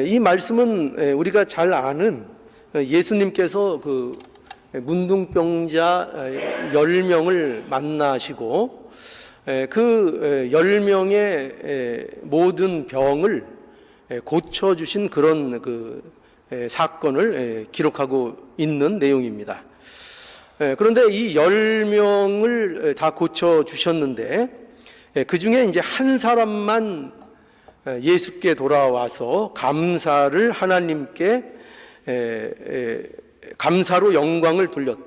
이 말씀은 우리가 잘 아는 예수님께서 그 문둥병자 10명을 만나시고 그 10명의 모든 병을 고쳐주신 그런 그 사건을 기록하고 있는 내용입니다. 그런데 이 10명을 다 고쳐주셨는데 그 중에 이제 한 사람만 예수께 돌아와서 감사를 하나님께 감사로 영광을 돌렸다라고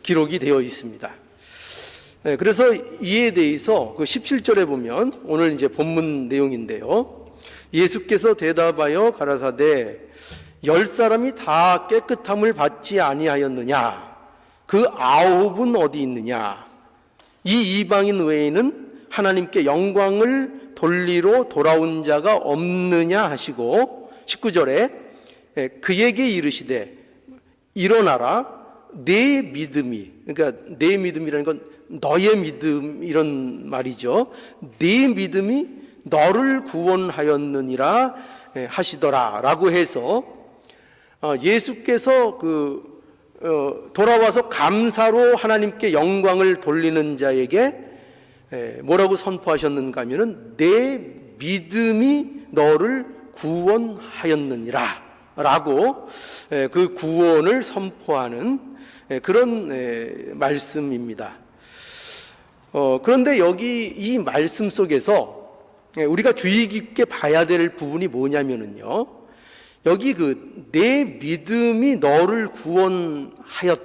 기록이 되어 있습니다. 그래서 이에 대해서 그 17절에 보면 오늘 이제 본문 내용인데요. 예수께서 대답하여 가라사대 10사람이 다 깨끗함을 받지 아니하였느냐? 그 9은 어디 있느냐? 이 이방인 외에는 하나님께 영광을 돌리러 돌아온 자가 없느냐 하시고 19절에 그에게 이르시되 일어나라 내 믿음이, 그러니까 내 믿음이라는 건 너의 믿음 이런 말이죠. 내 믿음이 너를 구원하였느니라 하시더라 라고 해서 예수께서 돌아와서 감사로 하나님께 영광을 돌리는 자에게 뭐라고 선포하셨는가 하면은 내 믿음이 너를 구원하였느니라 라고 그 구원을 선포하는 그런 말씀입니다. 그런데 여기 이 말씀 속에서 우리가 주의 깊게 봐야 될 부분이 뭐냐면은요, 여기 내 믿음이 너를 구원하였다라는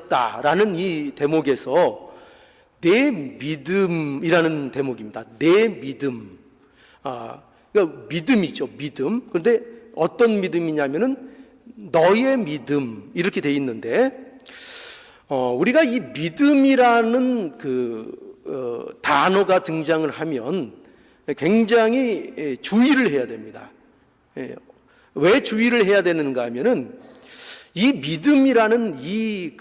이 대목에서 내 믿음이라는 대목입니다. 내 믿음. 그러니까 믿음이죠, 믿음. 그런데 어떤 믿음이냐면은 너의 믿음 이렇게 돼 있는데 우리가 이 믿음이라는 단어가 등장을 하면 굉장히 주의를 해야 됩니다. 왜 주의를 해야 되는가 하면은 이 믿음이라는 이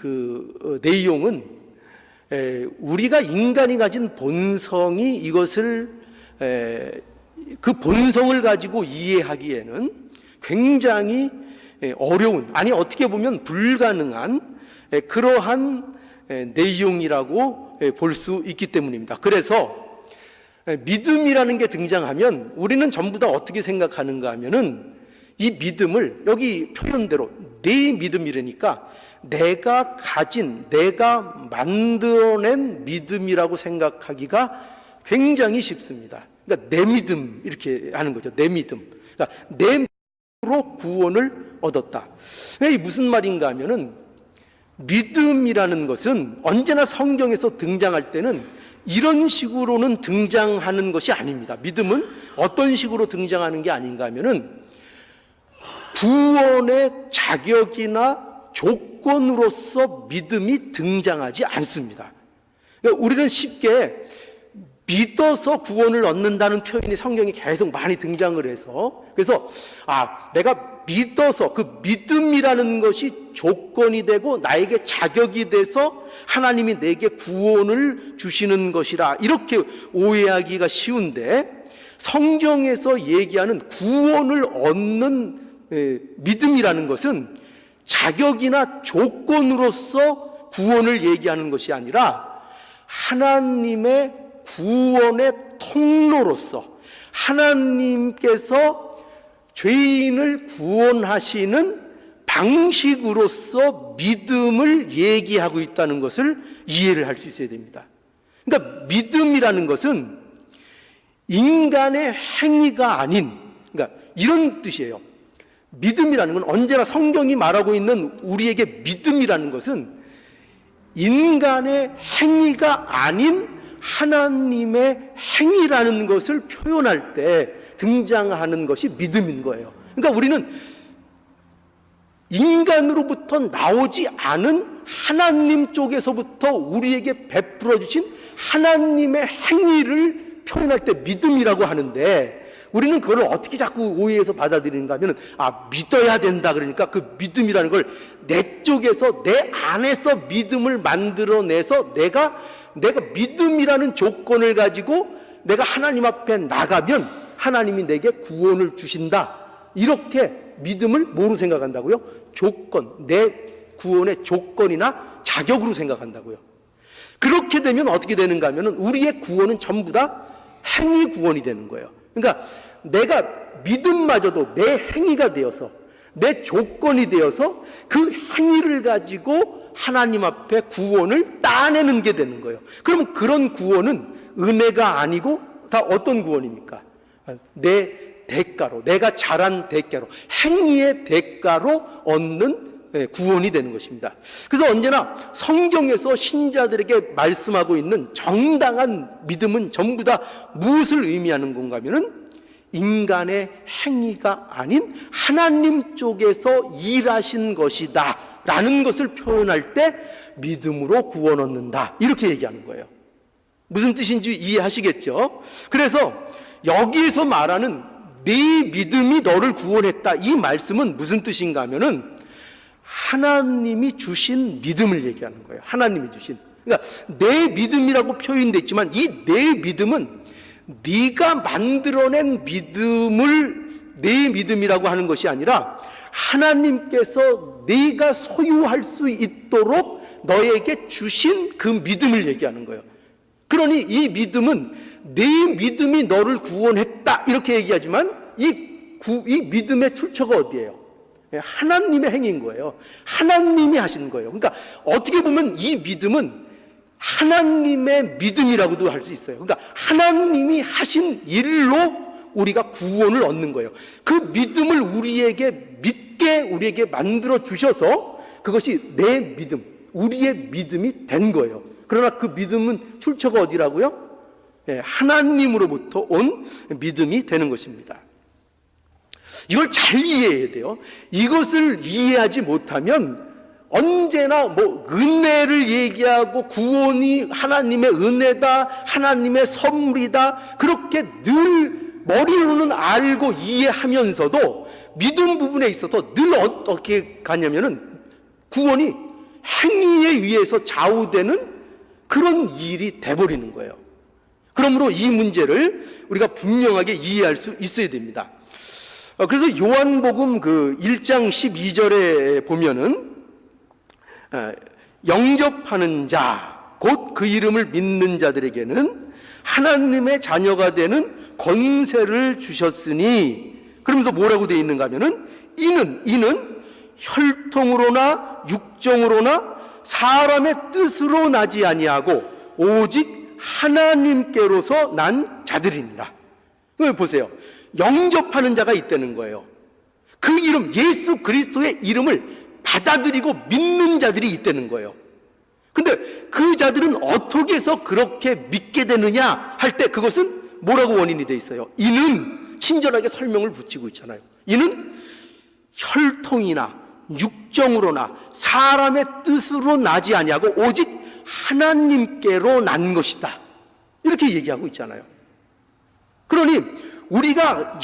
내용은 우리가 인간이 가진 본성이 이것을 그 본성을 가지고 이해하기에는 굉장히 어려운, 아니 어떻게 보면 불가능한 그러한 내용이라고 볼 수 있기 때문입니다. 그래서 믿음이라는 게 등장하면 우리는 전부 다 어떻게 생각하는가 하면은 이 믿음을 여기 표현대로 내 믿음이라니까 내가 가진, 내가 만들어낸 믿음이라고 생각하기가 굉장히 쉽습니다. 그러니까 내 믿음 이렇게 하는 거죠. 내 믿음. 그러니까 내 믿음으로 구원을 얻었다. 이게 무슨 말인가 하면은 믿음이라는 것은 언제나 성경에서 등장할 때는 이런 식으로는 등장하는 것이 아닙니다. 믿음은 어떤 식으로 등장하는 게 아닌가 하면은 구원의 자격이나 조건으로서 믿음이 등장하지 않습니다. 그러니까 우리는 쉽게 믿어서 구원을 얻는다는 표현이 성경에 계속 많이 등장을 해서 그래서 내가 믿어서 그 믿음이라는 것이 조건이 되고 나에게 자격이 돼서 하나님이 내게 구원을 주시는 것이라 이렇게 오해하기가 쉬운데 성경에서 얘기하는 구원을 얻는 믿음이라는 것은 자격이나 조건으로서 구원을 얘기하는 것이 아니라 하나님의 구원의 통로로서 하나님께서 죄인을 구원하시는 방식으로서 믿음을 얘기하고 있다는 것을 이해를 할 수 있어야 됩니다. 그러니까 믿음이라는 것은 인간의 행위가 아닌, 그러니까 이런 뜻이에요. 믿음이라는 건 언제나 성경이 말하고 있는 우리에게 믿음이라는 것은 인간의 행위가 아닌 하나님의 행위라는 것을 표현할 때 등장하는 것이 믿음인 거예요. 그러니까 우리는 인간으로부터 나오지 않은 하나님 쪽에서부터 우리에게 베풀어 주신 하나님의 행위를 표현할 때 믿음이라고 하는데 우리는 그걸 어떻게 자꾸 오해해서 받아들이는가 하면 믿어야 된다 그러니까 그 믿음이라는 걸 내 쪽에서 내 안에서 믿음을 만들어내서 내가 믿음이라는 조건을 가지고 내가 하나님 앞에 나가면 하나님이 내게 구원을 주신다. 이렇게 믿음을 뭐로 생각한다고요? 조건, 내 구원의 조건이나 자격으로 생각한다고요. 그렇게 되면 어떻게 되는가 하면은 우리의 구원은 전부 다 행위 구원이 되는 거예요. 그러니까 내가 믿음마저도 내 행위가 되어서, 내 조건이 되어서 그 행위를 가지고 하나님 앞에 구원을 따내는 게 되는 거예요. 그러면 그런 구원은 은혜가 아니고 다 어떤 구원입니까? 내 대가로, 내가 잘한 대가로, 행위의 대가로 얻는 구원이 되는 것입니다. 그래서 언제나 성경에서 신자들에게 말씀하고 있는 정당한 믿음은 전부 다 무엇을 의미하는 건가 하면은 인간의 행위가 아닌 하나님 쪽에서 일하신 것이다 라는 것을 표현할 때 믿음으로 구원 얻는다, 이렇게 얘기하는 거예요. 무슨 뜻인지 이해하시겠죠? 그래서 여기에서 말하는 네 믿음이 너를 구원했다, 이 말씀은 무슨 뜻인가 하면은 하나님이 주신 믿음을 얘기하는 거예요. 하나님이 주신. 그러니까 내 믿음이라고 표현되어 있지만 이 내 믿음은 네가 만들어낸 믿음을 내 믿음이라고 하는 것이 아니라 하나님께서 네가 소유할 수 있도록 너에게 주신 그 믿음을 얘기하는 거예요. 그러니 이 믿음은 내 믿음이 너를 구원했다 이렇게 얘기하지만 이 믿음의 출처가 어디예요? 하나님의 행위인 거예요. 하나님이 하신 거예요. 그러니까 어떻게 보면 이 믿음은 하나님의 믿음이라고도 할 수 있어요. 그러니까 하나님이 하신 일로 우리가 구원을 얻는 거예요. 그 믿음을 우리에게 믿게 우리에게 만들어 주셔서 그것이 내 믿음, 우리의 믿음이 된 거예요. 그러나 그 믿음은 출처가 어디라고요? 하나님으로부터 온 믿음이 되는 것입니다. 이걸 잘 이해해야 돼요. 이것을 이해하지 못하면 언제나 은혜를 얘기하고 구원이 하나님의 은혜다, 하나님의 선물이다, 그렇게 늘 머리로는 알고 이해하면서도 믿음 부분에 있어서 늘 어떻게 가냐면은 구원이 행위에 의해서 좌우되는 그런 일이 돼버리는 거예요. 그러므로 이 문제를 우리가 분명하게 이해할 수 있어야 됩니다. 그래서 요한복음 그 1장 12절에 보면은 영접하는 자, 곧 그 이름을 믿는 자들에게는 하나님의 자녀가 되는 권세를 주셨으니, 그러면서 뭐라고 되어 있는가 하면은 이는 혈통으로나 육정으로나 사람의 뜻으로 나지 아니하고 오직 하나님께로서 난 자들이니라. 보세요. 영접하는 자가 있다는 거예요. 그 이름, 예수 그리스도의 이름을 받아들이고 믿는 자들이 있다는 거예요. 근데 그 자들은 어떻게 해서 그렇게 믿게 되느냐 할 때 그것은 뭐라고 원인이 돼 있어요? 이는 친절하게 설명을 붙이고 있잖아요. 이는 혈통이나 육정으로나 사람의 뜻으로 나지 아니하고 오직 하나님께로 난 것이다, 이렇게 얘기하고 있잖아요. 그러니 우리가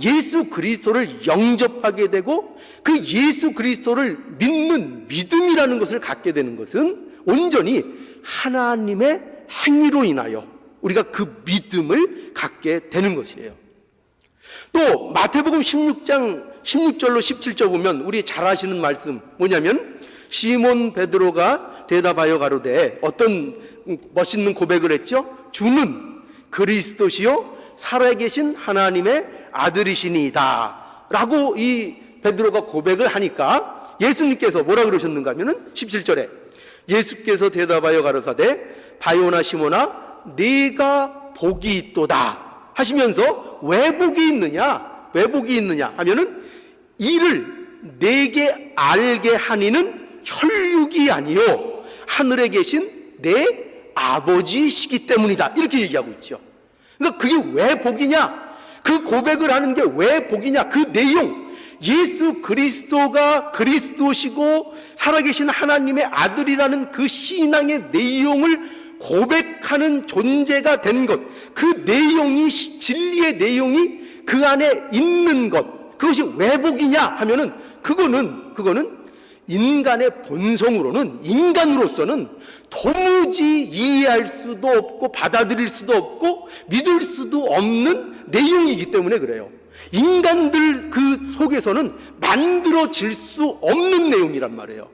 예수 그리스도를 영접하게 되고 그 예수 그리스도를 믿는 믿음이라는 것을 갖게 되는 것은 온전히 하나님의 행위로 인하여 우리가 그 믿음을 갖게 되는 것이에요. 또 마태복음 16장 16절로 17절 보면 우리 잘 아시는 말씀 뭐냐면, 시몬 베드로가 대답하여 가로되, 어떤 멋있는 고백을 했죠? 주는 그리스도시요 살아계신 하나님의 아들이시니이다 라고 이 베드로가 고백을 하니까 예수님께서 뭐라 그러셨는가 하면은 17절에 예수께서 대답하여 가로사대, 바요나 시몬아 네가 복이 있도다 하시면서 왜 복이 있느냐, 왜 복이 있느냐 하면은 이를 내게 알게 하니는 혈육이 아니요 하늘에 계신 내 아버지시기 때문이다, 이렇게 얘기하고 있죠. 그러니까 그게 왜 복이냐, 그 고백을 하는 게 왜 복이냐, 그 내용, 예수 그리스도가 그리스도시고 살아계신 하나님의 아들이라는 그 신앙의 내용을 고백하는 존재가 된 것, 그 내용이, 진리의 내용이 그 안에 있는 것, 그것이 왜 복이냐 하면은 그거는 인간의 본성으로는, 인간으로서는 도무지 이해할 수도 없고 받아들일 수도 없고 믿을 수도 없는 내용이기 때문에 그래요. 인간들 그 속에서는 만들어질 수 없는 내용이란 말이에요.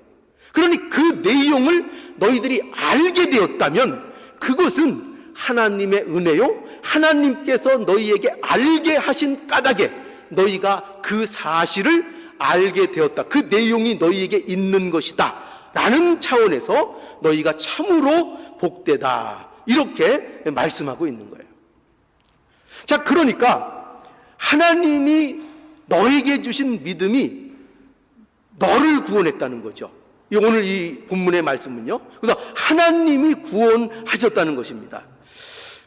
그러니 그 내용을 너희들이 알게 되었다면 그것은 하나님의 은혜요, 하나님께서 너희에게 알게 하신 까닭에 너희가 그 사실을 알게 되었다, 그 내용이 너희에게 있는 것이다 라는 차원에서 너희가 참으로 복되다, 이렇게 말씀하고 있는 거예요. 자, 그러니까 하나님이 너에게 주신 믿음이 너를 구원했다는 거죠. 오늘 이 본문의 말씀은요, 그래서 하나님이 구원하셨다는 것입니다.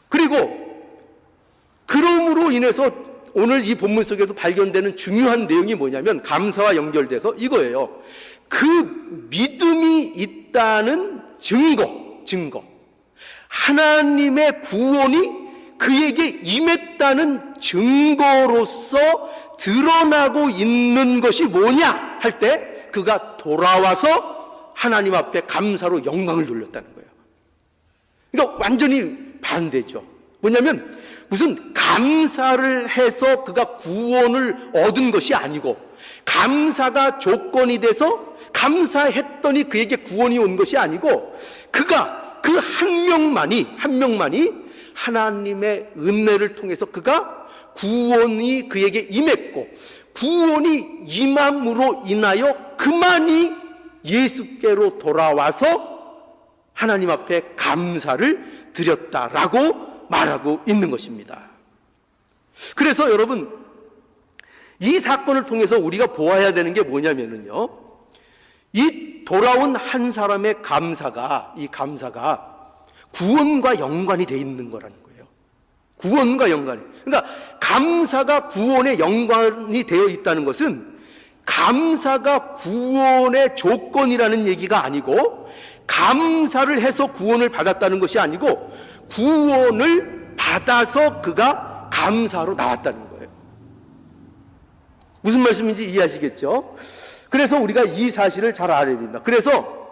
그리고 그럼으로 인해서 오늘 이 본문 속에서 발견되는 중요한 내용이 뭐냐면, 감사와 연결돼서 이거예요. 그 믿음이 있다는 증거. 하나님의 구원이 그에게 임했다는 증거로서 드러나고 있는 것이 뭐냐 할 때, 그가 돌아와서 하나님 앞에 감사로 영광을 돌렸다는 거예요. 그러니까 완전히 반대죠. 뭐냐면 무슨 감사를 해서 그가 구원을 얻은 것이 아니고, 감사가 조건이 돼서 감사했더니 그에게 구원이 온 것이 아니고, 그가 그 한 명만이 하나님의 은혜를 통해서 그가 구원이 그에게 임했고, 구원이 임함으로 인하여 그만이 예수께로 돌아와서 하나님 앞에 감사를 드렸다라고 말하고 있는 것입니다. 그래서 여러분, 이 사건을 통해서 우리가 보아야 되는 게 뭐냐면요, 이 돌아온 한 사람의 이 감사가 구원과 연관이 돼 있는 거라는 거예요. 구원과 연관이. 그러니까 감사가 구원에 연관이 되어 있다는 것은 감사가 구원의 조건이라는 얘기가 아니고, 감사를 해서 구원을 받았다는 것이 아니고, 구원을 받아서 그가 감사로 나왔다는 거예요. 무슨 말씀인지 이해하시겠죠? 그래서 우리가 이 사실을 잘 알아야 된다. 그래서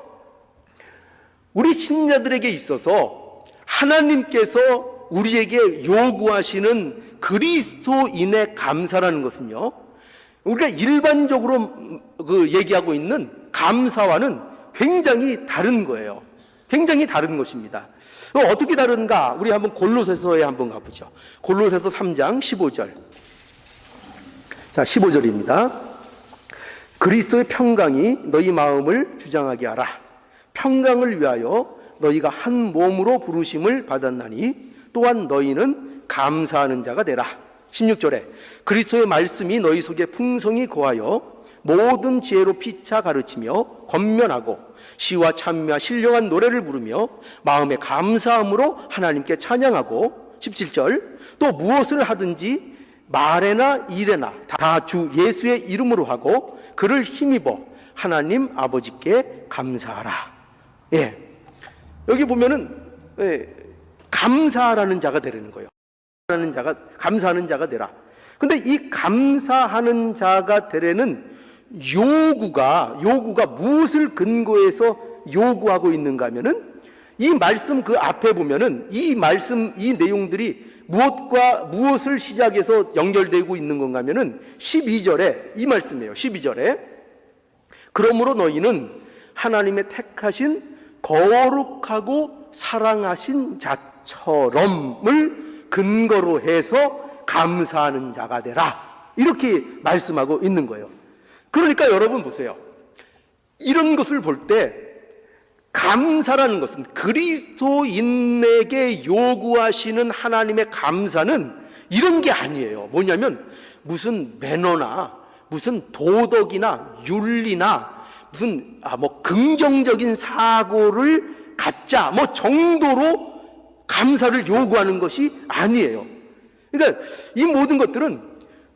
우리 신자들에게 있어서 하나님께서 우리에게 요구하시는 그리스도인의 감사라는 것은요, 우리가 일반적으로 얘기하고 있는 감사와는 굉장히 다른 거예요. 굉장히 다른 것입니다. 어떻게 다른가? 우리 한번 골로새서에 한번 가보죠. 골로새서 3장 15절. 자, 15절입니다. 그리스도의 평강이 너희 마음을 주장하게 하라. 평강을 위하여 너희가 한 몸으로 부르심을 받았나니 또한 너희는 감사하는 자가 되라. 16절에 그리스도의 말씀이 너희 속에 풍성히 거하여 모든 지혜로 피차 가르치며 권면하고 시와 찬미와 신령한 노래를 부르며 마음에 감사함으로 하나님께 찬양하고, 17절 또 무엇을 하든지 말에나 일에나 다 주 예수의 이름으로 하고 그를 힘입어 하나님 아버지께 감사하라. 예, 여기 보면은 감사라는 자가 되라는 거예요. 감사하는 자가 되라. 근데 이 감사하는 자가 되라는 요구가 무엇을 근거해서 요구하고 있는가 하면은, 이 말씀 그 앞에 보면은 이 내용들이 무엇을 시작해서 연결되고 있는 건가 하면은 12절에 이 말씀이에요. 12절에 그러므로 너희는 하나님의 택하신 거룩하고 사랑하신 자처럼을 근거로 해서 감사하는 자가 되라, 이렇게 말씀하고 있는 거예요. 그러니까 여러분 보세요. 이런 것을 볼 때 감사라는 것은, 그리스도인에게 요구하시는 하나님의 감사는 이런 게 아니에요. 뭐냐면 무슨 매너나 무슨 도덕이나 윤리나 무슨 긍정적인 사고를 갖자 정도로 감사를 요구하는 것이 아니에요. 그러니까 이 모든 것들은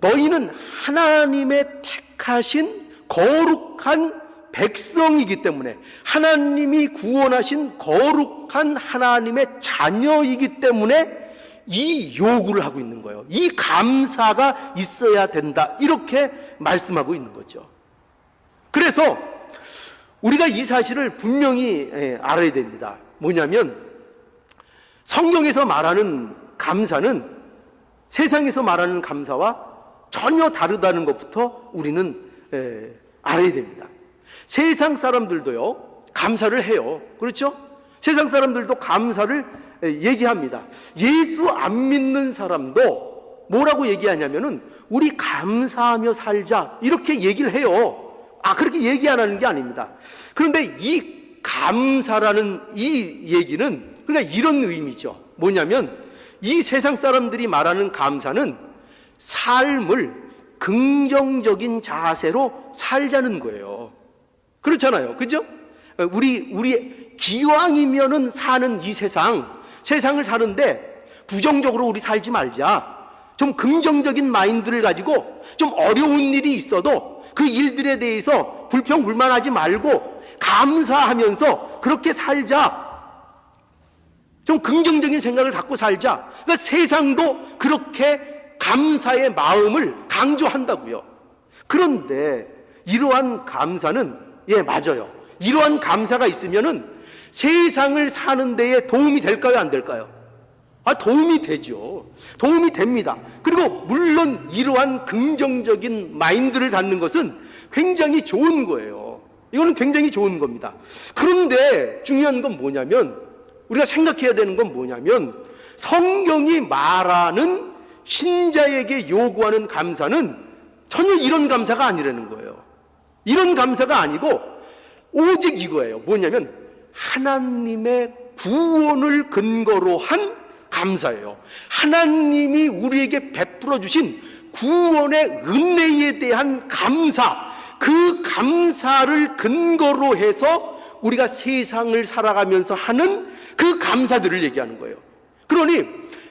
너희는 하나님의 택하신 거룩한 백성이기 때문에, 하나님이 구원하신 거룩한 하나님의 자녀이기 때문에 이 요구를 하고 있는 거예요. 이 감사가 있어야 된다, 이렇게 말씀하고 있는 거죠. 그래서 우리가 이 사실을 분명히 알아야 됩니다. 뭐냐면 성경에서 말하는 감사는 세상에서 말하는 감사와 전혀 다르다는 것부터 우리는 알아야 됩니다. 세상 사람들도요, 감사를 해요. 그렇죠? 세상 사람들도 감사를 얘기합니다. 예수 안 믿는 사람도 뭐라고 얘기하냐면은 우리 감사하며 살자 이렇게 얘기를 해요. 그렇게 얘기 안 하는 게 아닙니다. 그런데 이 감사라는 이 얘기는 그러니까 이런 의미죠. 뭐냐면 이 세상 사람들이 말하는 감사는 삶을 긍정적인 자세로 살자는 거예요. 그렇잖아요. 그죠? 우리 기왕이면은 사는 이 세상을 사는데 부정적으로 우리 살지 말자. 좀 긍정적인 마인드를 가지고 좀 어려운 일이 있어도 그 일들에 대해서 불평불만하지 말고 감사하면서 그렇게 살자. 좀 긍정적인 생각을 갖고 살자. 그러니까 세상도 그렇게 감사의 마음을 강조한다고요. 그런데 이러한 감사는 맞아요. 이러한 감사가 있으면은 세상을 사는 데에 도움이 될까요, 안 될까요? 도움이 되죠. 도움이 됩니다. 그리고 물론 이러한 긍정적인 마인드를 갖는 것은 굉장히 좋은 거예요. 이거는 굉장히 좋은 겁니다. 그런데 중요한 건 뭐냐면 우리가 생각해야 되는 건 뭐냐면 성경이 말하는 신자에게 요구하는 감사는 전혀 이런 감사가 아니라는 거예요. 이런 감사가 아니고 오직 이거예요. 뭐냐면 하나님의 구원을 근거로 한 감사예요. 하나님이 우리에게 베풀어 주신 구원의 은혜에 대한 감사, 그 감사를 근거로 해서 우리가 세상을 살아가면서 하는 그 감사들을 얘기하는 거예요. 그러니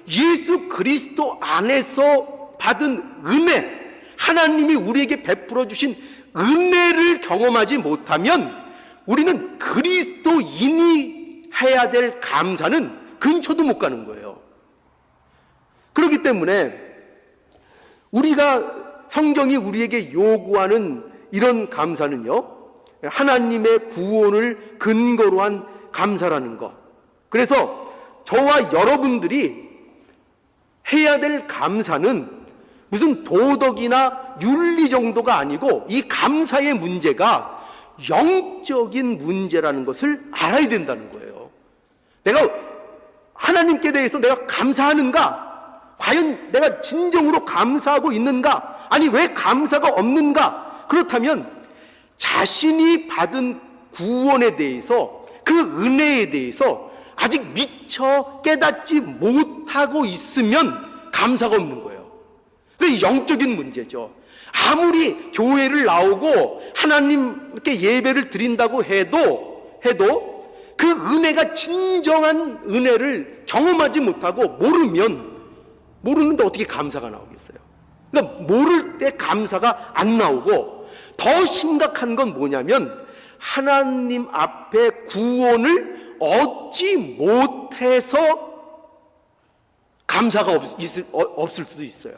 예수 그리스도 안에서 받은 은혜, 하나님이 우리에게 베풀어 주신 은혜를 경험하지 못하면 우리는 그리스도인이 해야 될 감사는 근처도 못 가는 거예요. 그렇기 때문에 우리가 성경이 우리에게 요구하는 이런 감사는요, 하나님의 구원을 근거로 한 감사라는 것. 그래서 저와 여러분들이 해야 될 감사는 무슨 도덕이나 윤리 정도가 아니고 이 감사의 문제가 영적인 문제라는 것을 알아야 된다는 거예요. 내가 하나님께 대해서 내가 감사하는가? 과연 내가 진정으로 감사하고 있는가? 아니, 왜 감사가 없는가? 그렇다면 자신이 받은 구원에 대해서, 그 은혜에 대해서 아직 미처 깨닫지 못하고 있으면 감사가 없는 거예요. 그게 영적인 문제죠. 아무리 교회를 나오고 하나님께 예배를 드린다고 해도 그 은혜가 진정한 은혜를 경험하지 못하고 모르는데 어떻게 감사가 나오겠어요? 그러니까 모를 때 감사가 안 나오고, 더 심각한 건 뭐냐면 하나님 앞에 구원을 얻지 못해서 감사가 없을 수도 있어요.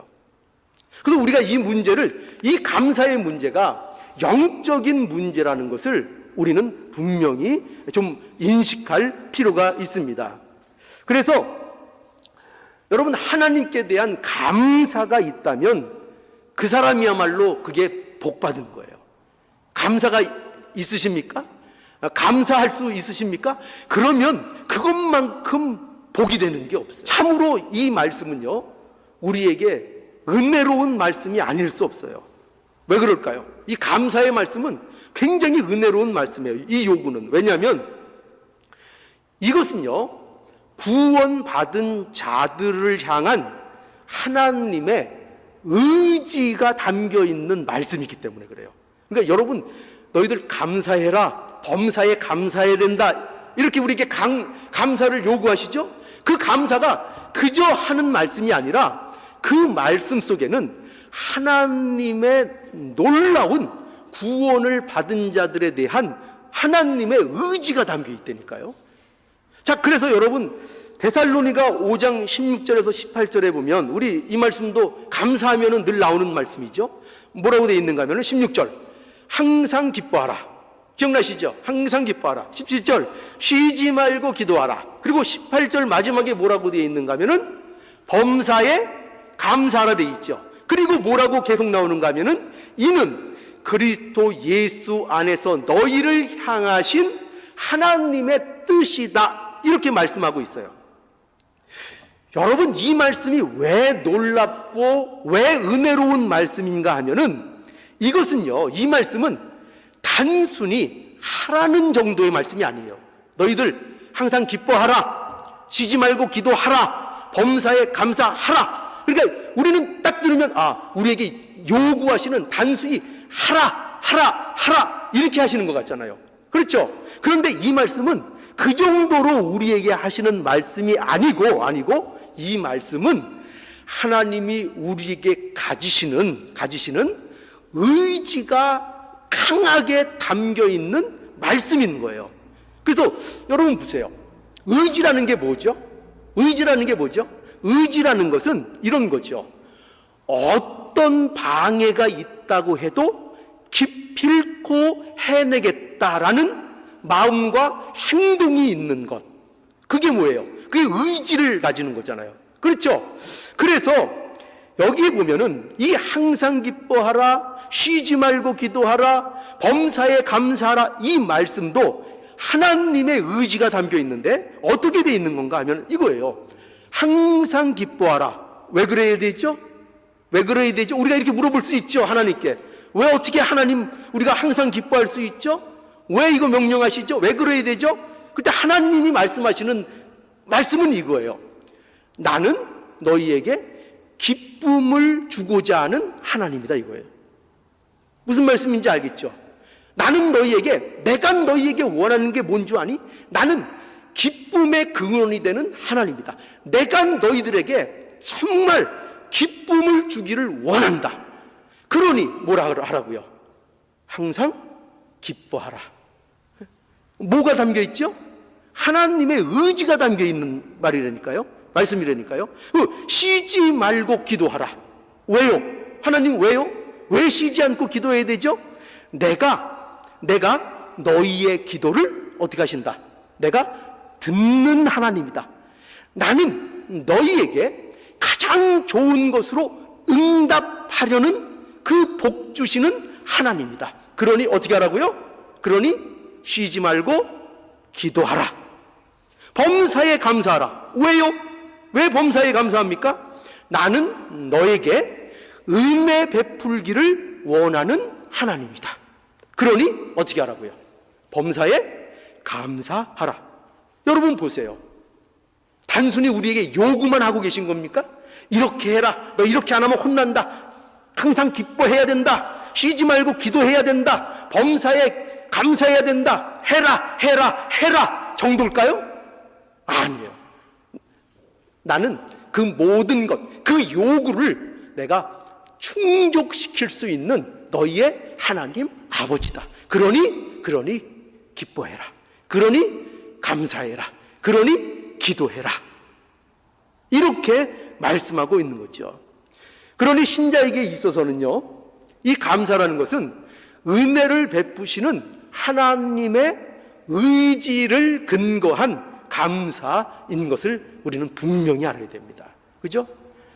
그래서 우리가 이 감사의 문제가 영적인 문제라는 것을 우리는 분명히 좀 인식할 필요가 있습니다. 그래서 여러분, 하나님께 대한 감사가 있다면 그 사람이야말로 그게 복받은 거예요. 감사가 있으십니까? 감사할 수 있으십니까? 그러면 그것만큼 복이 되는 게 없어요. 참으로 이 말씀은요, 우리에게 은혜로운 말씀이 아닐 수 없어요. 왜 그럴까요? 이 감사의 말씀은 굉장히 은혜로운 말씀이에요. 이 요구는. 왜냐하면 이것은요, 구원받은 자들을 향한 하나님의 의지가 담겨 있는 말씀이기 때문에 그래요. 그러니까 여러분, 너희들 감사해라, 범사에 감사해야 된다, 이렇게 우리에게 감사를 요구하시죠? 그 감사가 그저 하는 말씀이 아니라 그 말씀 속에는 하나님의 놀라운 구원을 받은 자들에 대한 하나님의 의지가 담겨 있다니까요. 자, 그래서 여러분, 데살로니가 5장 16절에서 18절에 보면 우리 이 말씀도 감사하면은 늘 나오는 말씀이죠. 뭐라고 되어 있는가 하면은 16절, 항상 기뻐하라. 기억나시죠? 항상 기뻐하라. 17절 쉬지 말고 기도하라. 그리고 18절 마지막에 뭐라고 되어 있는가 하면은 범사에 감사하라 되어 있죠. 그리고 뭐라고 계속 나오는가 하면은 이는 그리스도 예수 안에서 너희를 향하신 하나님의 뜻이다. 이렇게 말씀하고 있어요. 여러분, 이 말씀이 왜 놀랍고 왜 은혜로운 말씀인가 하면은 이것은요, 이 말씀은 단순히 하라는 정도의 말씀이 아니에요. 너희들 항상 기뻐하라, 쉬지 말고 기도하라, 범사에 감사하라. 그러니까 우리는 딱 들으면 우리에게 요구하시는 단순히 하라 이렇게 하시는 것 같잖아요. 그렇죠? 그런데 이 말씀은 그 정도로 우리에게 하시는 말씀이 아니고 이 말씀은 하나님이 우리에게 가지시는 의지가 강하게 담겨 있는 말씀인 거예요. 그래서 여러분 보세요. 의지라는 게 뭐죠? 의지라는 것은 이런 거죠. 어떤 방해가 있다고 해도 기필코 해내겠다라는 마음과 행동이 있는 것. 그게 뭐예요? 그게 의지를 가지는 거잖아요. 그렇죠? 그래서 여기에 보면은 이 항상 기뻐하라, 쉬지 말고 기도하라, 범사에 감사하라, 이 말씀도 하나님의 의지가 담겨 있는데 어떻게 돼 있는 건가 하면 이거예요. 항상 기뻐하라. 왜 그래야 되죠? 우리가 이렇게 물어볼 수 있죠, 하나님께. 왜 어떻게 하나님 우리가 항상 기뻐할 수 있죠? 왜 이거 명령하시죠? 왜 그래야 되죠? 그때 하나님이 말씀하시는 말씀은 이거예요. 나는 너희에게 기쁨을 주고자 하는 하나님이다, 이거예요. 무슨 말씀인지 알겠죠? 나는 내가 너희에게 원하는 게 뭔 줄 아니? 나는 기쁨의 근원이 되는 하나님이다. 내가 너희들에게 정말 기쁨을 주기를 원한다. 그러니 뭐라 하라고요? 항상 기뻐하라. 뭐가 담겨 있죠? 하나님의 의지가 담겨 있는 말씀이라니까요. 쉬지 말고 기도하라. 왜요? 하나님 왜요? 왜 쉬지 않고 기도해야 되죠? 내가 너희의 기도를 어떻게 하신다? 내가 듣는 하나님이다. 나는 너희에게 가장 좋은 것으로 응답하려는 그 복 주시는 하나님이다. 그러니 어떻게 하라고요? 그러니 쉬지 말고 기도하라. 범사에 감사하라. 왜요? 왜 범사에 감사합니까? 나는 너에게 은혜 베풀기를 원하는 하나님이다. 그러니 어떻게 하라고요? 범사에 감사하라. 여러분 보세요. 단순히 우리에게 요구만 하고 계신 겁니까? 이렇게 해라. 너 이렇게 안 하면 혼난다. 항상 기뻐해야 된다. 쉬지 말고 기도해야 된다. 범사에 감사해야 된다. 해라 정도일까요? 아니에요. 나는 그 모든 것, 그 요구를 내가 충족시킬 수 있는 너희의 하나님 아버지다. 그러니 기뻐해라. 그러니 감사해라. 그러니 기도해라. 이렇게 말씀하고 있는 거죠. 그러니 신자에게 있어서는요, 이 감사라는 것은 은혜를 베푸시는 하나님의 의지를 근거한 감사인 것을 우리는 분명히 알아야 됩니다. 그죠?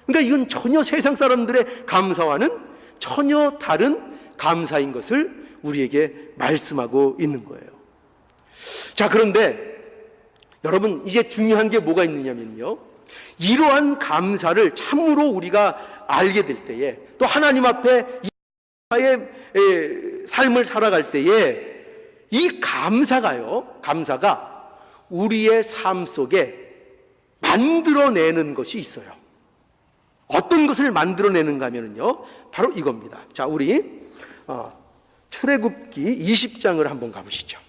그러니까 이건 전혀 세상 사람들의 감사와는 전혀 다른 감사인 것을 우리에게 말씀하고 있는 거예요. 자, 그런데 여러분, 이게 중요한 게 뭐가 있느냐면요, 이러한 감사를 참으로 우리가 알게 될 때에, 또 하나님 앞에 의 삶을 살아갈 때에 이 감사가 우리의 삶 속에 만들어내는 것이 있어요. 어떤 것을 만들어내는가 하면요, 바로 이겁니다. 자, 우리 출애굽기 20장을 한번 가보시죠.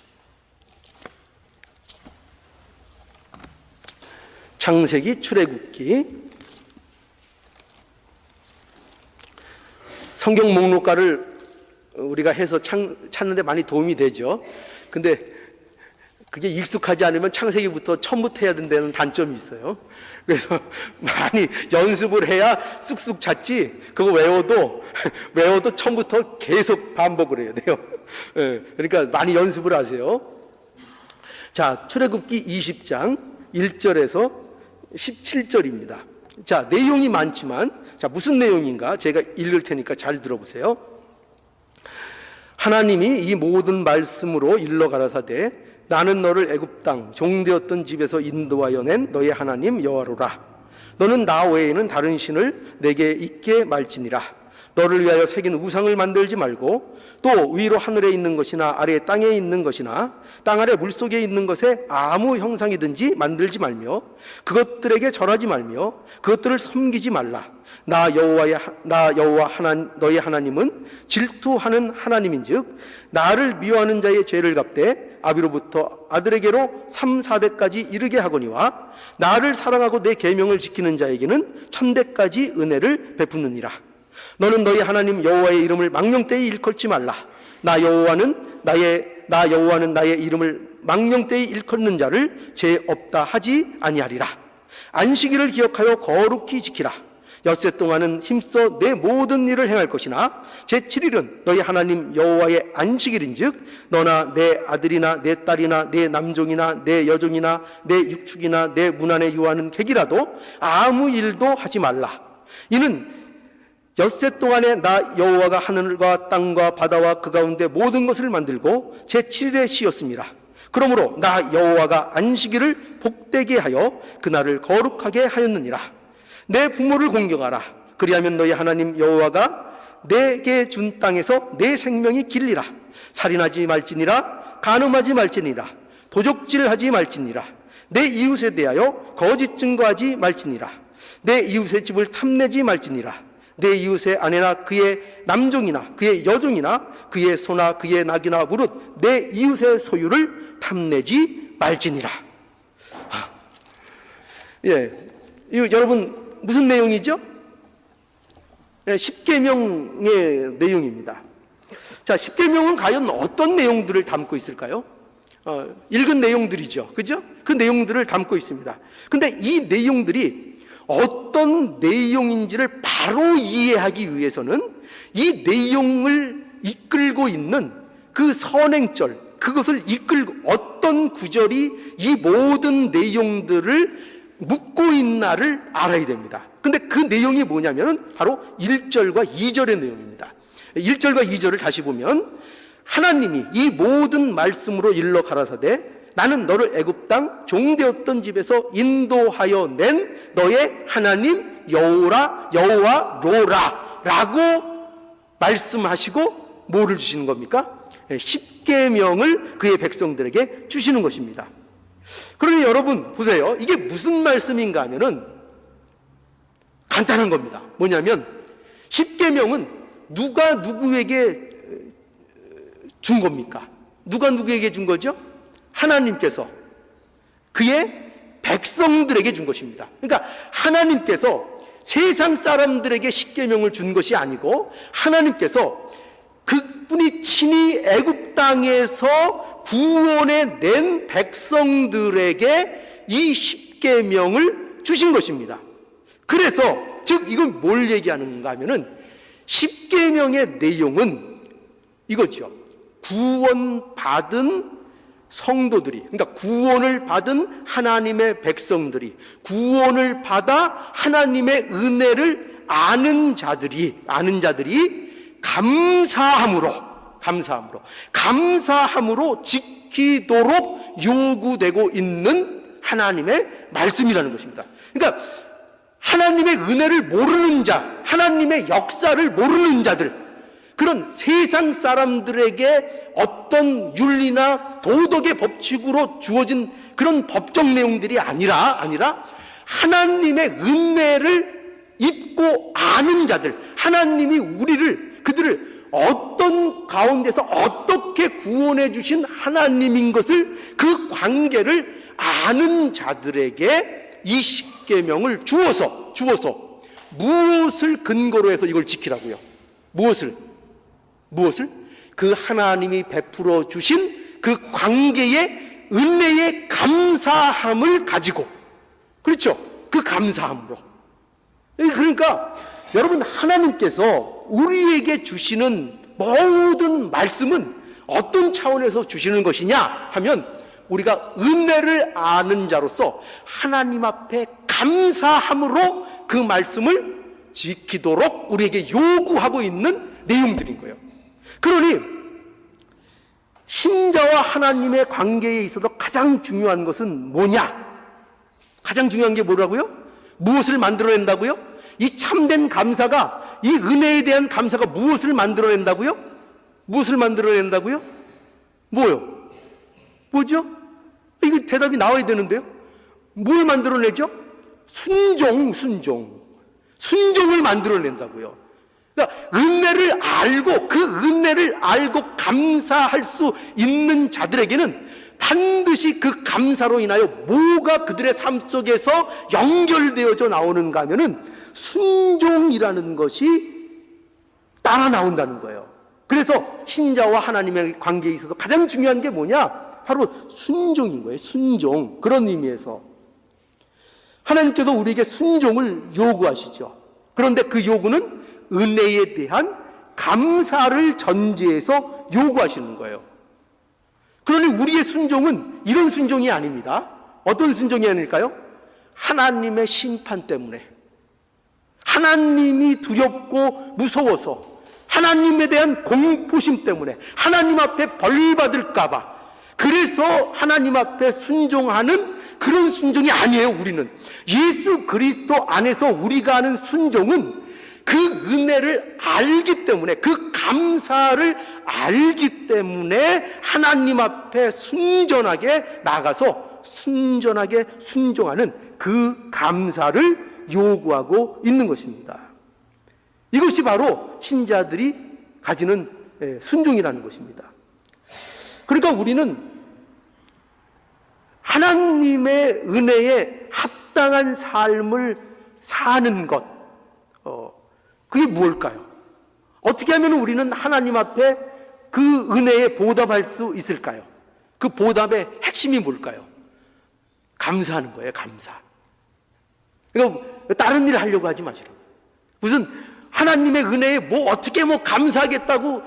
창세기, 출애굽기. 성경 목록가를 우리가 해서 찾는데 많이 도움이 되죠. 근데 그게 익숙하지 않으면 창세기부터 처음부터 해야 된다는 단점이 있어요. 그래서 많이 연습을 해야 쑥쑥 잤지, 그거 외워도 처음부터 계속 반복을 해야 돼요. 그러니까 많이 연습을 하세요. 자, 출애굽기 20장 1절에서 17절입니다. 자, 내용이 많지만, 자, 무슨 내용인가 제가 읽을 테니까 잘 들어보세요. 하나님이 이 모든 말씀으로 일러 가라사대 나는 너를 애굽 땅 종되었던 집에서 인도하여 낸 너의 하나님 여호와로라. 너는 나 외에는 다른 신을 내게 있게 말지니라. 너를 위하여 새긴 우상을 만들지 말고 또 위로 하늘에 있는 것이나 아래 땅에 있는 것이나 땅 아래 물속에 있는 것에 아무 형상이든지 만들지 말며 그것들에게 절하지 말며 그것들을 섬기지 말라. 나 여호와 너희 하나님은 질투하는 하나님인즉 나를 미워하는 자의 죄를 갚되 아비로부터 아들에게로 3, 4대까지 이르게 하거니와 나를 사랑하고 내 계명을 지키는 자에게는 1000대까지 은혜를 베푸느니라. 너는 너희 하나님 여호와의 이름을 망령되이 일컬지 말라. 나 여호와는 나의 이름을 망령되이 일컫는 자를 죄 없다 하지 아니하리라. 안식일을 기억하여 거룩히 지키라. 엿새 동안은 힘써 내 모든 일을 행할 것이나 제7일은 너희 하나님 여호와의 안식일인즉 너나 내 아들이나 내 딸이나 내 남종이나 내 여종이나 내 육축이나 내 문 안에 유하는 객이라도 아무 일도 하지 말라. 이는 엿새 동안에 나 여호와가 하늘과 땅과 바다와 그 가운데 모든 것을 만들고 제7일에 쉬었습니다. 그러므로 나 여호와가 안식일을 복되게 하여 그날을 거룩하게 하였느니라. 내 부모를 공경하라. 그리하면 너희 하나님 여호와가 내게 준 땅에서 내 생명이 길리라. 살인하지 말지니라. 간음하지 말지니라. 도적질하지 말지니라. 내 이웃에 대하여 거짓 증거하지 말지니라. 내 이웃의 집을 탐내지 말지니라. 내 이웃의 아내나 그의 남종이나 그의 여종이나 그의 소나 그의 낙이나 무릇 내 이웃의 소유를 탐내지 말지니라. 이거 여러분 무슨 내용이죠? 십계명의 내용입니다. 자, 십계명은 과연 어떤 내용들을 담고 있을까요? 읽은 내용들이죠. 그죠? 그 내용들을 담고 있습니다. 근데 이 내용들이 어떤 내용인지를 바로 이해하기 위해서는 이 내용을 이끌고 있는 그 선행절, 그것을 이끌고 어떤 구절이 이 모든 내용들을 묻고 있나를 알아야 됩니다. 근데 그 내용이 뭐냐면 바로 1절과 2절의 내용입니다. 1절과 2절을 다시 보면 하나님이 이 모든 말씀으로 일러 가라사대 나는 너를 애굽 땅 종되었던 집에서 인도하여 낸 너의 하나님 여호와로라 라고 말씀하시고 뭐를 주시는 겁니까? 십계명을 그의 백성들에게 주시는 것입니다. 그러니 여러분 보세요. 이게 무슨 말씀인가 하면은 간단한 겁니다. 뭐냐면 십계명은 누가 누구에게 준 겁니까? 누가 누구에게 준 거죠? 하나님께서 그의 백성들에게 준 것입니다. 그러니까 하나님께서 세상 사람들에게 십계명을 준 것이 아니고 하나님께서 그분이 친히 애굽 땅에서 구원해 낸 백성들에게 이 십계명을 주신 것입니다. 그래서 즉 이건 뭘 얘기하는가 하면은 십계명의 내용은 이거죠. 구원받은 성도들이, 그러니까 구원을 받은 하나님의 백성들이, 구원을 받아 하나님의 은혜를 아는 자들이 감사함으로 지키도록 요구되고 있는 하나님의 말씀이라는 것입니다. 그러니까 하나님의 은혜를 모르는 자, 하나님의 역사를 모르는 자들, 그런 세상 사람들에게 어떤 윤리나 도덕의 법칙으로 주어진 그런 법적 내용들이 아니라 하나님의 은혜를 입고 아는 자들, 하나님이 그들을 어떤 가운데서 어떻게 구원해 주신 하나님인 것을, 그 관계를 아는 자들에게 이 십계명을 주어서 무엇을 근거로 해서 이걸 지키라고요? 무엇을? 그 하나님이 베풀어 주신 그 관계의 은혜의 감사함을 가지고, 그렇죠? 그 감사함으로. 그러니까 여러분, 하나님께서 우리에게 주시는 모든 말씀은 어떤 차원에서 주시는 것이냐 하면, 우리가 은혜를 아는 자로서 하나님 앞에 감사함으로 그 말씀을 지키도록 우리에게 요구하고 있는 내용들인 거예요. 그러니 신자와 하나님의 관계에 있어서 가장 중요한 것은 뭐냐? 가장 중요한 게 뭐라고요? 무엇을 만들어낸다고요? 이 참된 감사가, 이 은혜에 대한 감사가 무엇을 만들어낸다고요? 무엇을 만들어낸다고요? 뭐요? 뭐죠? 이거 대답이 나와야 되는데요. 뭘 만들어내죠? 순종을 만들어낸다고요. 그러니까 은혜를 알고, 그 은혜를 알고 감사할 수 있는 자들에게는 반드시 그 감사로 인하여 뭐가 그들의 삶 속에서 연결되어져 나오는가 하면은 순종이라는 것이 따라 나온다는 거예요. 그래서 신자와 하나님의 관계에 있어서 가장 중요한 게 뭐냐? 바로 순종인 거예요. 순종. 그런 의미에서 하나님께서 우리에게 순종을 요구하시죠. 그런데 그 요구는 은혜에 대한 감사를 전제해서 요구하시는 거예요. 그러니 우리의 순종은 이런 순종이 아닙니다. 어떤 순종이 아닐까요? 하나님의 심판 때문에, 하나님이 두렵고 무서워서, 하나님에 대한 공포심 때문에, 하나님 앞에 벌 받을까 봐, 그래서 하나님 앞에 순종하는 그런 순종이 아니에요. 우리는 예수 그리스도 안에서 우리가 하는 순종은 그 은혜를 알기 때문에, 그 감사를 알기 때문에 하나님 앞에 순전하게 나가서 순전하게 순종하는 그 감사를 요구하고 있는 것입니다. 이것이 바로 신자들이 가지는 순종이라는 것입니다. 그러니까 우리는 하나님의 은혜에 합당한 삶을 사는 것, 그게 무엇일까요? 어떻게 하면 우리는 하나님 앞에 그 은혜에 보답할 수 있을까요? 그 보답의 핵심이 뭘까요? 감사하는 거예요. 감사. 그러니까 다른 일을 하려고 하지 마시라고. 무슨 하나님의 은혜에 뭐 어떻게 뭐 감사하겠다고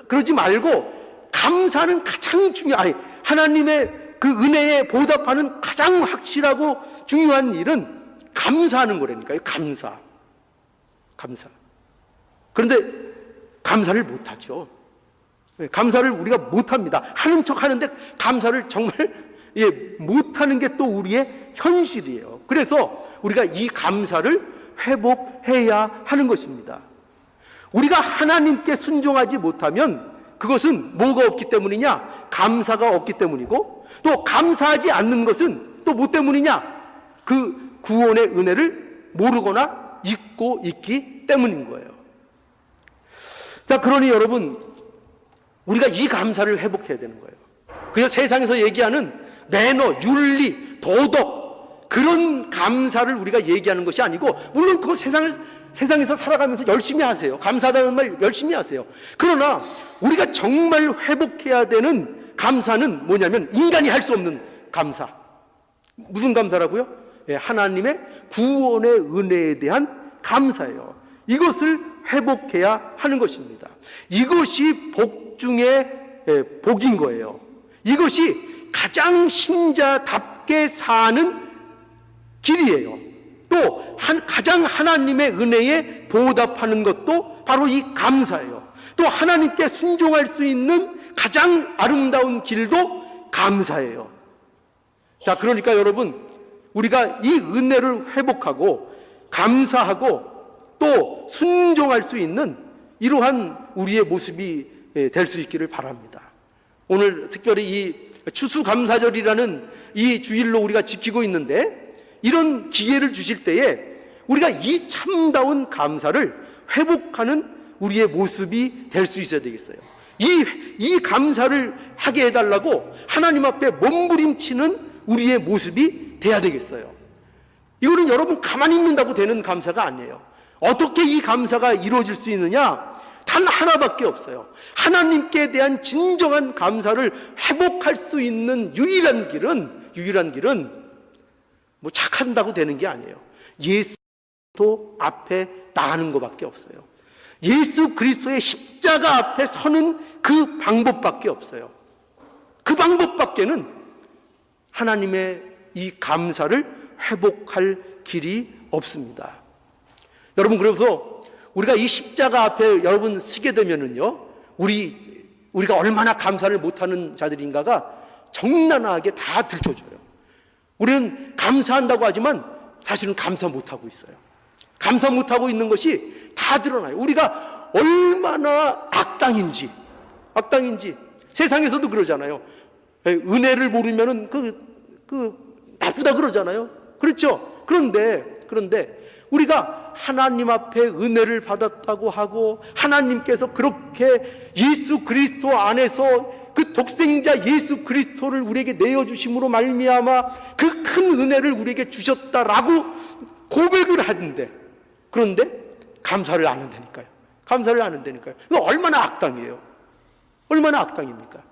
그러지 말고, 감사는 가장 하나님의 그 은혜에 보답하는 가장 확실하고 중요한 일은 감사하는 거라니까요. 감사. 그런데 감사를 못하죠. 감사를 우리가 못합니다. 하는 척 하는데 감사를 정말 못하는 게 또 우리의 현실이에요. 그래서 우리가 이 감사를 회복해야 하는 것입니다. 우리가 하나님께 순종하지 못하면 그것은 뭐가 없기 때문이냐? 감사가 없기 때문이고, 또 감사하지 않는 것은 또 뭐 때문이냐? 그 구원의 은혜를 모르거나 잊고 있기 때문인 거예요. 자, 그러니 여러분, 우리가 이 감사를 회복해야 되는 거예요. 그래서 세상에서 얘기하는 매너, 윤리, 도덕, 그런 감사를 우리가 얘기하는 것이 아니고, 물론 그걸 세상에서 살아가면서 열심히 하세요. 감사하다는 말 열심히 하세요. 그러나 우리가 정말 회복해야 되는 감사는 뭐냐면, 인간이 할 수 없는 감사. 무슨 감사라고요? 하나님의 구원의 은혜에 대한 감사예요. 이것을 회복해야 하는 것입니다. 이것이 복 중에 복인 거예요. 이것이 가장 신자답게 사는 길이에요. 또 가장 하나님의 은혜에 보답하는 것도 바로 이 감사예요. 또 하나님께 순종할 수 있는 가장 아름다운 길도 감사예요. 자, 그러니까 여러분, 우리가 이 은혜를 회복하고 감사하고 또 순종할 수 있는 이러한 우리의 모습이 될 수 있기를 바랍니다. 오늘 특별히 이 추수감사절이라는 이 주일로 우리가 지키고 있는데, 이런 기회를 주실 때에 우리가 이 참다운 감사를 회복하는 우리의 모습이 될 수 있어야 되겠어요. 이 감사를 하게 해달라고 하나님 앞에 몸부림치는 우리의 모습이 돼야 되겠어요. 이거는 여러분 가만히 있는다고 되는 감사가 아니에요. 어떻게 이 감사가 이루어질 수 있느냐? 하나밖에 없어요. 하나님께 대한 진정한 감사를 회복할 수 있는 유일한 길은 뭐 착한다고 되는 게 아니에요. 예수 그리스도 앞에 나가는 것밖에 없어요. 예수 그리스도의 십자가 앞에 서는 그 방법밖에 없어요. 그 방법밖에는 하나님의 이 감사를 회복할 길이 없습니다. 여러분, 그래서 우리가 이 십자가 앞에 여러분 서게 되면은요, 우리가 얼마나 감사를 못하는 자들인가가 적나라하게 다 들춰져요. 우리는 감사한다고 하지만 사실은 감사 못하고 있어요. 감사 못하고 있는 것이 다 드러나요. 우리가 얼마나 악당인지 세상에서도 그러잖아요. 은혜를 모르면은 나쁘다 그러잖아요. 그렇죠? 그런데 우리가 하나님 앞에 은혜를 받았다고 하고 하나님께서 그렇게 예수 그리스도 안에서 그 독생자 예수 그리스도를 우리에게 내어주심으로 말미암아 그 큰 은혜를 우리에게 주셨다라고 고백을 하는데, 그런데 감사를 안 한다니까요. 감사를 안 한다니까요. 이거 얼마나 악당이에요. 얼마나 악당입니까?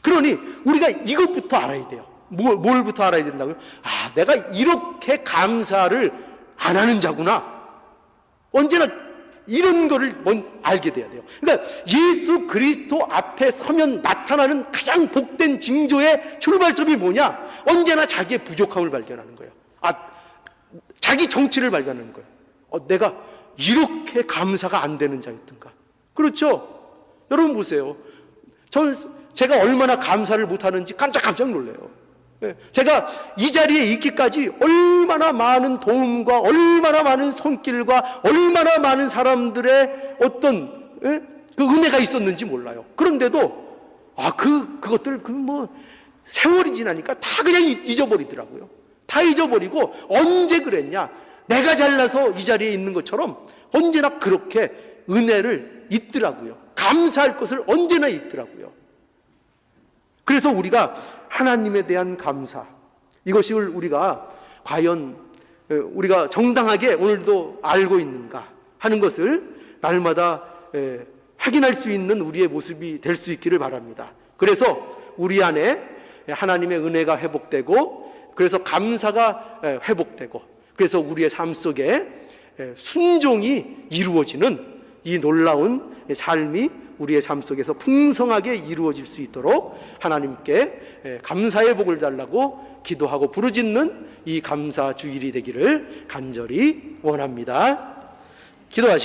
그러니 우리가 이것부터 알아야 돼요. 뭘부터 알아야 된다고요? 내가 이렇게 감사를 안 하는 자구나. 언제나 이런 거를 알게 돼야 돼요. 그러니까 예수 그리스도 앞에 서면 나타나는 가장 복된 징조의 출발점이 뭐냐? 언제나 자기의 부족함을 발견하는 거예요. 자기 정치를 발견하는 거예요. 내가 이렇게 감사가 안 되는 자였던가. 그렇죠? 여러분 보세요. 제가 얼마나 감사를 못하는지 깜짝 놀라요. 제가 이 자리에 있기까지 얼마나 많은 도움과 얼마나 많은 손길과 얼마나 많은 사람들의 어떤 그 은혜가 있었는지 몰라요. 그런데도 그것들 세월이 지나니까 다 그냥 잊어버리더라고요. 다 잊어버리고 언제 그랬냐? 내가 잘나서 이 자리에 있는 것처럼 언제나 그렇게 은혜를 잊더라고요. 감사할 것을 언제나 잊더라고요. 그래서 우리가 하나님에 대한 감사, 이것을 우리가 과연 우리가 정당하게 오늘도 알고 있는가 하는 것을 날마다 확인할 수 있는 우리의 모습이 될 수 있기를 바랍니다. 그래서 우리 안에 하나님의 은혜가 회복되고, 그래서 감사가 회복되고, 그래서 우리의 삶 속에 순종이 이루어지는 이 놀라운 삶이 우리의 삶 속에서 풍성하게 이루어질 수 있도록 하나님께 감사의 복을 달라고 기도하고 부르짖는 이 감사 주일이 되기를 간절히 원합니다. 기도하시겠습니다.